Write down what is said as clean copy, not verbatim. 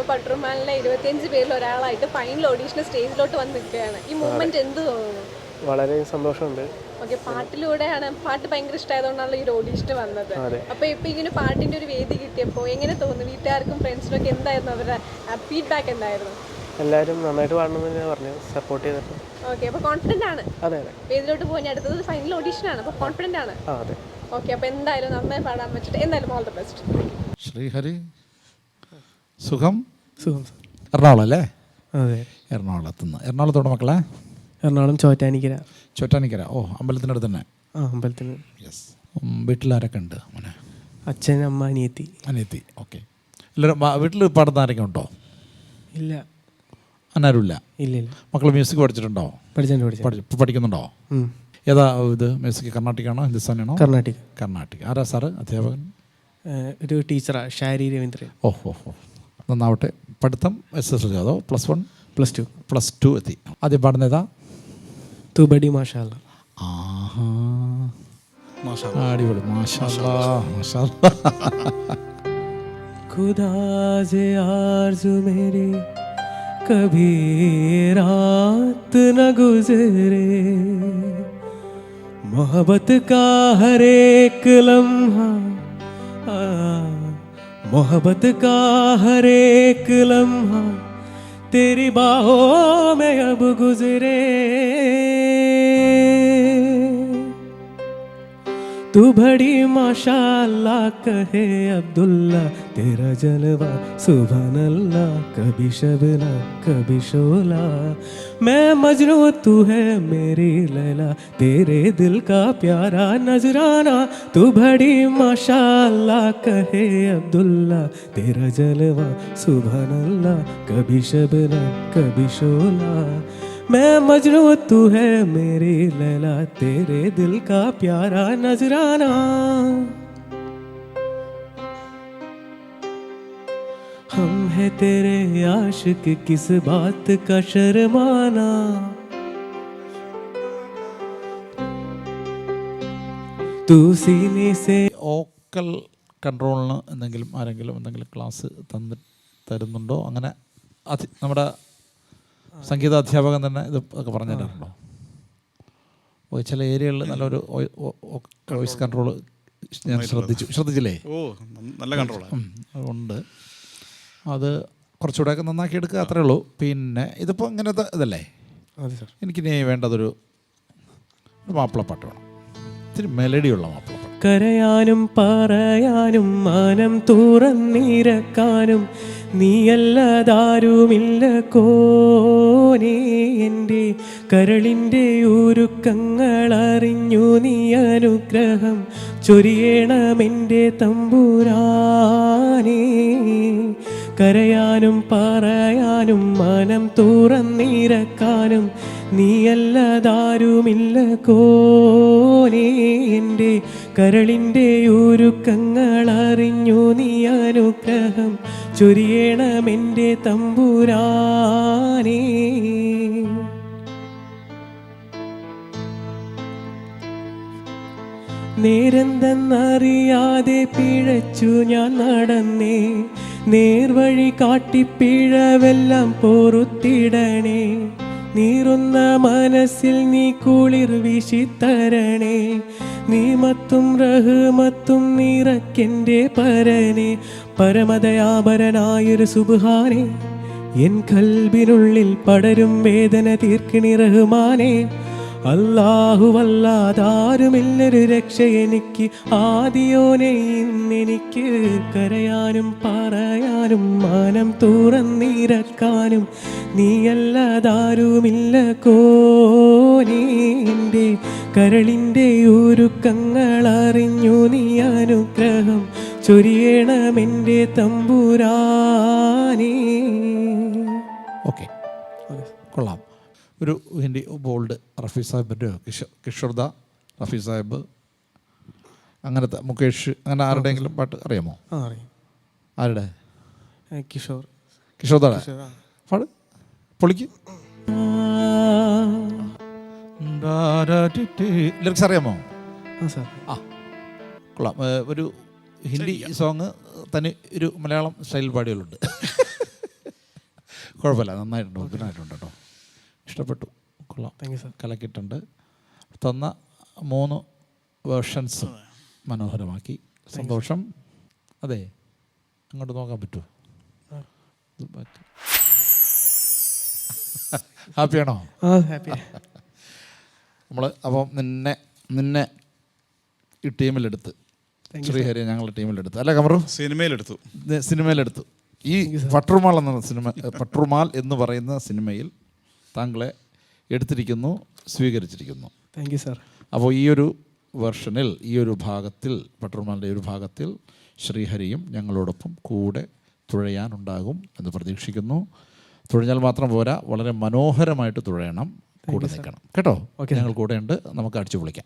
പട്ടുറുമാലിലെ 25 പേരിൽ ഒരാളായിട്ട് ഫൈനൽ ഓഡീഷന് സ്റ്റേജിലോട്ട് വന്ന് നിൽക്കുകയാണ്. ഈ മൂവ്മെന്റ് എന്ത് തോന്നുന്നു? വളരെ സന്തോഷമുണ്ട്. ഓക്കെ, പാട്ടിലൂടെയാണ്, പാട്ട് ഭയങ്കര ഇഷ്ടമായതുകൊണ്ടാണല്ലോ ഈ ഒരു ഓഡീഷന് വന്നത്. അപ്പോൾ ഇപ്പോൾ ഇങ്ങനെ പാട്ടിൻ്റെ ഒരു വേദി കിട്ടിയപ്പോൾ എങ്ങനെ തോന്നുന്നു? വീട്ടുകാർക്കും ഫ്രണ്ട്സിനും ഒക്കെ എന്തായിരുന്നു അവരുടെ ഫീഡ്ബാക്ക് എന്തായിരുന്നു? എല്ലാവരും നന്നായിട്ട് പാടണമെന്ന് പറഞ്ഞു, സപ്പോർട്ട് ചെയ്തിട്ട്. ഓക്കെ, അപ്പോൾ കോൺഫിഡൻ്റ് ആണ് അതെ അതെ വേദിയിലോട്ട് പോകാൻ. അടുത്തത് ഫൈനൽ ഓഡീഷനാണ്, അപ്പോൾ കോൺഫിഡൻ്റ് ആണ്. അതെ. ഓക്കെ, അപ്പോൾ എന്തായാലും നന്നായി പാടാൻ പറ്റിയിട്ട് എന്തായാലും ഓൾ ദി ബെസ്റ്റ്. ശ്രീഹരി, സുഖം? സുഖം. എറണാകുളം അല്ലേ? അതെ, എറണാകുളത്തുനിന്ന്. എറണാകുളത്തോടെ മക്കളെ? എറണാകുളം ചോറ്റാനിക്കര. ചോറ്റാനിക്കര. ഓ, അമ്പലത്തിനടുത്ത് തന്നെ. അമ്പലത്തിന്. യെസ്. വീട്ടിലാരൊക്കെ ഉണ്ട് മോനെ? അച്ഛൻ, അമ്മ, അനിയത്തി. അനിയത്തി. ഓക്കെ. എല്ലാവരും വീട്ടിൽ പാടുന്ന ആരൊക്കെ ഉണ്ടോ? ഇല്ല. അന്നാരുമില്ല? ഇല്ല ഇല്ല. മക്കൾ മ്യൂസിക് പഠിച്ചിട്ടുണ്ടോ? പഠിക്കുന്നുണ്ടോ? ഏതാ ഇത് മ്യൂസിക്? കർണാട്ടിക്കാണോ ഹിന്ദുസ്ഥാനാണോ? കർണാട്ടിക്. ആരാ സാറ് അധ്യാപകൻ? ഒരു ടീച്ചറാ, ഷാരി രവീന്ദ്രൻ. ഓഹോ ഹോ, നന്നാവട്ടെ. പഠിത്തം SSLC അതോ +1? +2 എത്തി. ആദ്യം പാടുന്ന ഏതാ? തുബടി മാഷാ അല്ലാ. ആഹാ, അടിപൊളി. മാഷാ അല്ലാ, മാഷാ അല്ലാ. खुदा से आरज़ू मेरी कभी रात न गुजरे, मोहब्बत का हर एक लम्हा, मोहब्बत का हर एक लम्हा तेरी बाहों में अब गुजरे. तू बड़ी माशाअल्लाह कहे अब्दुल्ला, तेरा जलवा सुभान अल्लाह, कभी शबना कभी शोला. मैं मजनू तू है मेरी लैला, तेरे दिल का प्यारा नजराना. तू बड़ी माशाअल्लाह कहे अब्दुल्ला, तेरा जलवा सुभान अल्लाह, कभी शबना कभी शोला. मैं मजनू तू है मेरी लैला, तेरे दिल का प्यारा नजराना. हम है तेरे आशिक, किस बात का शर्माना. तू सीने से. വോക്കൽ കൺട്രോളിന് ആരെങ്കിലും ക്ലാസ് തരുന്നുണ്ടോ? അങ്ങനെ നമ്മുടെ സംഗീത അധ്യാപകൻ തന്നെ ഇതൊക്കെ പറഞ്ഞു തരാറുണ്ടോ? ചില ഏരിയകളിൽ നല്ലൊരു വോയിസ് കൺട്രോൾ ഞാൻ ശ്രദ്ധിച്ചില്ലേ? നല്ല കൺട്രോൾ ഉണ്ട്. അത് കുറച്ചുകൂടെയൊക്കെ നന്നാക്കി എടുക്കുക, അത്രേ ഉള്ളൂ. പിന്നെ ഇതിപ്പോൾ ഇങ്ങനത്തെ ഇതല്ലേ? എനിക്കിനി വേണ്ടതൊരു മാപ്പിളപ്പാട്ട് വേണം, ഇത്തിരി മെലഡിയുള്ള മാപ്പിളപ്പാട്ട്. കരയാനും പറയാനും മാനം തുറന്നിരക്കാനും നീയല്ലതാരുമില്ല കോനേ. എൻ്റെ കരളിൻ്റെ ഒരുക്കങ്ങളറിഞ്ഞു നീ അനുഗ്രഹം ചൊരിയണമെൻ്റെ തമ്പുരാനേ. കരയാനും പറയാനും മനം തുറന്നിരക്കാനും നീയല്ലതാരുമില്ല കോനേ. എൻ്റെ കരളിൻ്റെ ഒരുക്കങ്ങളറിഞ്ഞു നീ അനുഗ്രഹം ചൊരിയണമെൻ്റെ തമ്പുരാനേ. നേരെന്തെന്നറിയാതെ പിഴച്ചു ഞാൻ നടന്നേ, നേർവഴി കാട്ടിപ്പിഴവെല്ലാം പൊറുത്തിടണേ. നീറുന്ന മനസ്സിൽ നീ കുളിർ വീശിത്തരണേ, നീ മത്തും റഹ്മത്തും നിറക്കെൻ്റെ പരനെ. പരമദയാപരനായൊരു സുബ്ഹാനേ, എൻ കൽബിനുള്ളിൽ പടരും വേദന തീർക്കണി റഹ്മാനേ. അല്ലാഹുവല്ലാതാരുമില്ലൊരു രക്ഷ എനിക്ക്, ആദിയോനെ ഇന്നെനിക്ക്. കരയാനും പറയാനും മാനം തുറന്നിരക്കാനും നീയല്ലതാരുമില്ല കോനേ. എൻ്റെ കരളിൻ്റെ ഒരുക്കങ്ങളറിഞ്ഞു നീ അനുഗ്രഹം ചൊരിയണമെൻ്റെ തമ്പുരാനേ. ഓക്കെ, കൊള്ളാം. ഒരു ഹിന്ദി ബോൾഡ് റഫീ സാഹിബിൻ്റെ കിഷോർദ, റഫീ സാഹിബ്, അങ്ങനത്തെ മുകേഷ്, അങ്ങനെ ആരുടെയെങ്കിലും പാട്ട് അറിയാമോ? ആരുടെ? കിഷോർദാടെ പാട്, പൊളിക്ക്. ലിറിക്സ് അറിയാമോ? ആ, കൊള്ളാം. ഒരു ഹിന്ദി സോങ് തന്നെ ഒരു മലയാളം സ്റ്റൈലിൽ പാടികളുണ്ട്. കുഴപ്പമില്ല, നന്നായിട്ടുണ്ട്, ഉഗ്രനായിട്ടുണ്ട് കേട്ടോ, ഇഷ്ടപ്പെട്ടു, കൊള്ളാം, താങ്ക് യു സാർ. കലക്കിയിട്ടുണ്ട്. തന്ന 3 വേർഷൻസും മനോഹരമാക്കി. സന്തോഷം. അതെ, അങ്ങോട്ട് നോക്കാൻ പറ്റുമോ? ഹാപ്പിയാണോ? ആ ഹാപ്പി. നമ്മൾ അപ്പം നിന്നെ ഈ ടീമിലെടുത്ത്, ശ്രീഹരിയെ ഞങ്ങളുടെ ടീമിലെടുത്ത്, അല്ല കമറു? സിനിമയിലെടുത്തു. ഈ പട്രുമാൾ എന്ന സിനിമ, പട്രുമാൽ എന്ന് പറയുന്ന സിനിമയിൽ താങ്കളെ എടുത്തിരിക്കുന്നു, സ്വീകരിച്ചിരിക്കുന്നു. Thank you sir. അപ്പോൾ ഈ ഒരു വെർഷനിൽ, ഈ ഒരു ഭാഗത്തിൽ, പട്രുമാലിൻ്റെ ഒരു ഭാഗത്തിൽ ശ്രീഹരിയും ഞങ്ങളോടൊപ്പം കൂടെ തുഴയാനുണ്ടാകും എന്ന് പ്രതീക്ഷിക്കുന്നു. തുഴഞ്ഞാൽ മാത്രം പോരാ, വളരെ മനോഹരമായിട്ട് തുഴയണം, കൂടെ നിൽക്കണം കേട്ടോ. ഞങ്ങൾ കൂടെ ഉണ്ട്, നമുക്ക് അടിച്ചു പൊളിക്കാം.